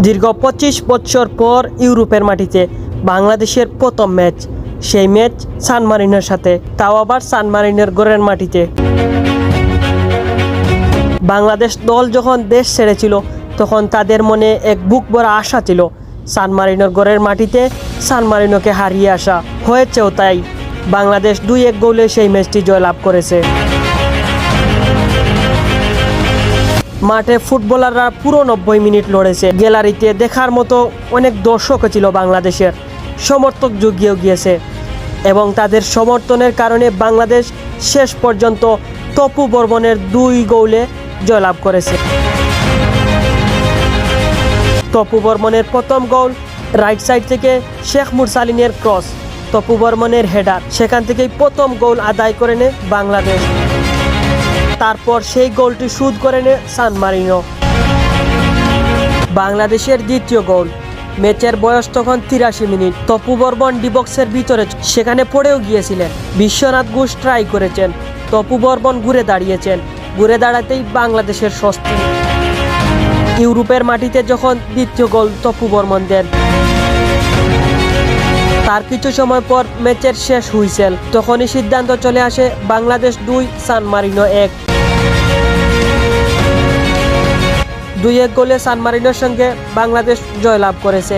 দীর্ঘ 25 বছর পর ইউরোপের মাটিতে বাংলাদেশের প্রথম ম্যাচ, সেই ম্যাচ সান মারিনোর সাথে, তাও আবার সান মারিনোর ঘরের মাটিতে। বাংলাদেশ দল যখন দেশ ছেড়েছিল তখন তাদের মনে এক বুক ভরা আশা ছিল সান মারিনোর ঘরের মাটিতে সান মারিনোকে হারিয়ে আসা। হয়েছেও তাই, বাংলাদেশ 2-1 গোলে সেই ম্যাচটি জয়লাভ করেছে। মাঠে ফুটবলাররা পুরো 90 মিনিট লড়েছে। গ্যালারিতে দেখার মতো অনেক দর্শকও ছিল, বাংলাদেশের সমর্থক জুগিয়েও গিয়েছে এবং তাদের সমর্থনের কারণে বাংলাদেশ শেষ পর্যন্ত তপু বর্মনের 2 গোলে জয়লাভ করেছে। তপু বর্মনের প্রথম গোল, রাইট সাইড থেকে শেখ মুরসালিনের ক্রস, তপু বর্মনের হেডার, সেখান থেকেই প্রথম গোল আদায় করে নেয় বাংলাদেশ। তারপর সেই গোলটি শোধ করে নেয় সান মারিনো। বাংলাদেশের দ্বিতীয় গোল, ম্যাচের বয়স তখন 83 মিনিট। তপু বর্মন ডিবক্সের ভিতরে, সেখানে পড়েও গিয়েছিলেন। বিশ্বনাথ ঘোষ ট্রাই করেছেন, তপু বর্মন ঘুরে দাঁড়িয়েছেন। ঘুরে দাঁড়াতেই বাংলাদেশের স্বস্তি। ইউরোপের মাটিতে যখন দ্বিতীয় গোল তপু বর্মন দেন, তার কিছু সময় পর ম্যাচের শেষ হুইসেল, তখনই সিদ্ধান্ত চলে আসে বাংলাদেশ 2 সান মারিনো 1। 2-1 গোলে সান মারিনোর সঙ্গে বাংলাদেশ জয়লাভ করেছে।